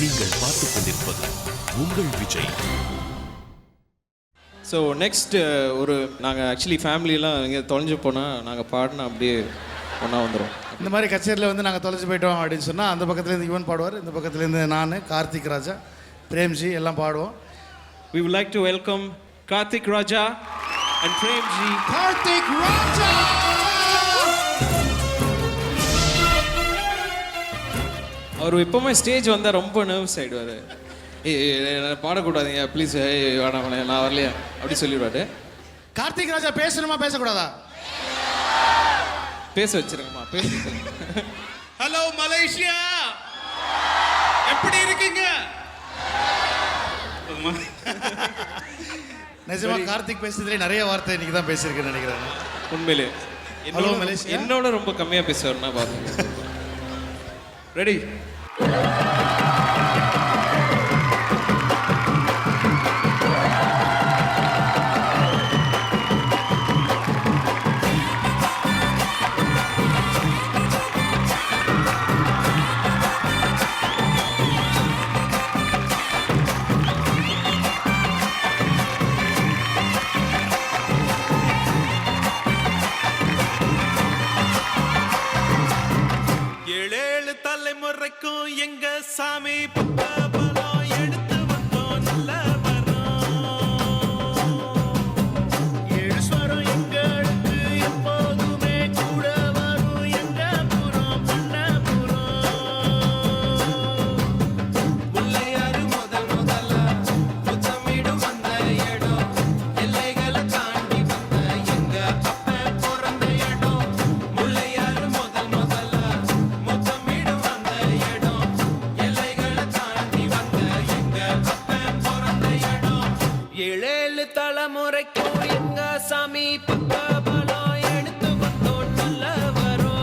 நீங்கள் பார்த்துக் கொண்டிருப்பது உங்கள் விஜய். ஸோ நெக்ஸ்ட் ஒரு நாங்கள் ஆக்சுவலி ஃபேமிலியெலாம் இங்கே தொலைஞ்சு போனால் நாங்கள் பாடினா அப்படியே ஒன்றா வந்துடும். இந்த மாதிரி கச்சேரியில் வந்து நாங்கள் தொலைஞ்சு போயிட்டோம் அப்படின்னு சொன்னால் அந்த பக்கத்துலேருந்து யுவன் பாடுவார், இந்த பக்கத்துலேருந்து நான், கார்த்திக் ராஜா, பிரேம்ஜி எல்லாம் பாடுவோம். We would like to welcome Karthik Raja and Premji. Karthik ராஜா! அவர் எப்போவுமே ஸ்டேஜ் வந்தால் ரொம்ப நர்வஸ் ஆகிடுவார். பாடக்கூடாதீங்க ப்ளீஸ், வேணாம் நான் வரலையா அப்படி சொல்லிடுவாரு. கார்த்திக் ராஜா பேசணுமா பேசக்கூடாதா? பேச வச்சிருங்கம்மா, பேச வச்சிருங்க. ஹலோ மலேசியா, எப்படி இருக்கீங்க? நிஜமா கார்த்திக் பேசுறதுலேயே நிறைய வார்த்தை இன்னைக்கு தான் பேசியிருக்கேன்னு நினைக்கிறேன். உண்மையிலே ஹலோ மலேசியா என்னோட ரொம்ப கம்மியாக பேசுவார்னா பாருங்க. ரெடி? ஏழேழு தலைமுறைக்கும் எங்க சாமி பக்க பலம் எடுத்து வந்தோம் நல்ல வரோம். ஏழு ஸ்வரம் எங்களுக்கு எப்போதுமே கூட வரும் எங்க புறம் பண்ணபுரம். முல்லையாறு முதல் முதலா முத்தமிடும் வந்த இடம், எல்லைகளை தாண்டி வந்த எங்க அப்பன் பிறந்த இடம். முல்லையாறு முதல் முதலா முத்தமிடும் வந்த இடம், எல்லைகளை தாண்டி வந்த எங்க அப்பன் பிறந்த இடம். ஏழேழு தலைமுறைக்கும் எங்க சாமி பக்க பலம் எடுத்து வந்தோம் நல்ல வரோம்.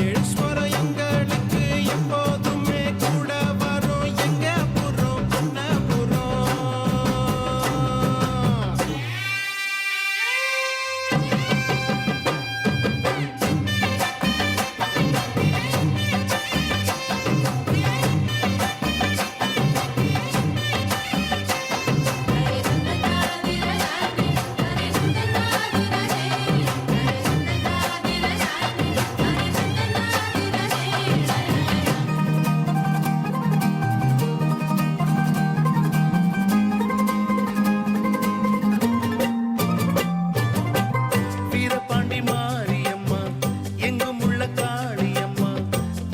ஏழு ஸ்வரம் எங்களுக்கு எப்போதுமே கூட வரும் எங்க புறம் பண்ணபுரம். வீரபாண்டி மாரியம்மா, எங்கும் உள்ள காளியம்மா,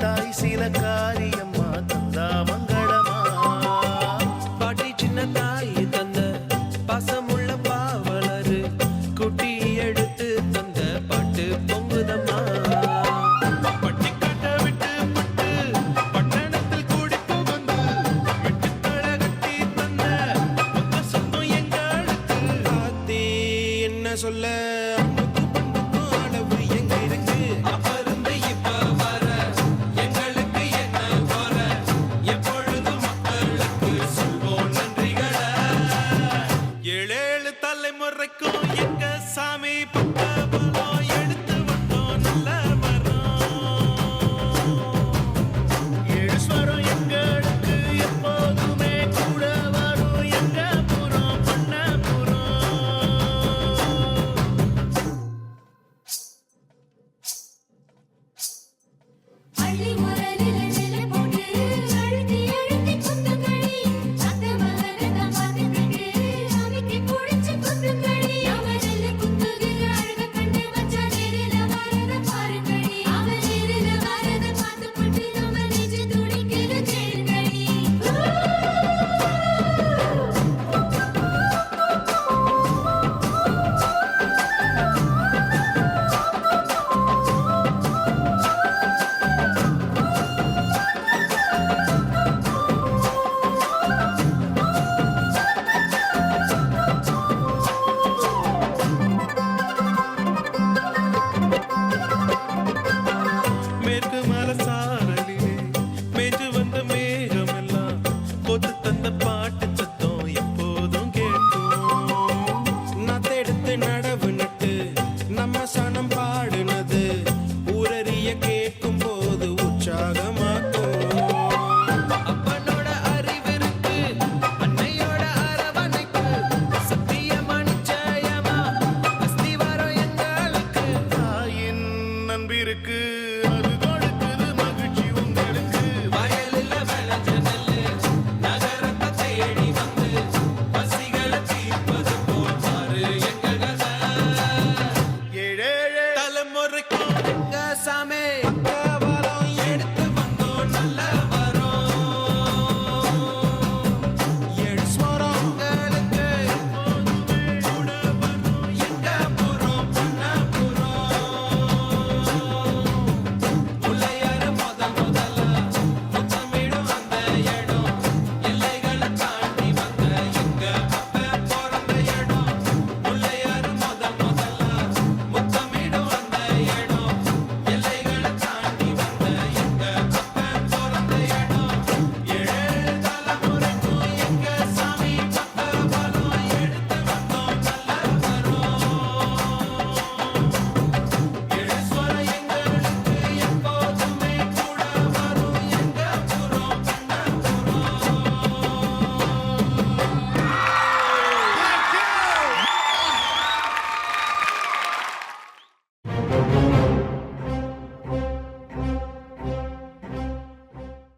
தாய் சீலக்காரியம்மா, தந்தா மங்களமா. பாட்டி சின்ன தாய் தந்த பாசமுள்ள பாவலரு, குட்டி எடுத்து தந்த பாட்டு பொங்குதம்மா. பட்டி காட்ட விட்டு பட்டு பட்டணத்தில் கூடி புகுந்து விட்டு தழ கட்டி தந்த சொந்தம் எங்களுக்கு. ஆத்தி என்ன சொல்ல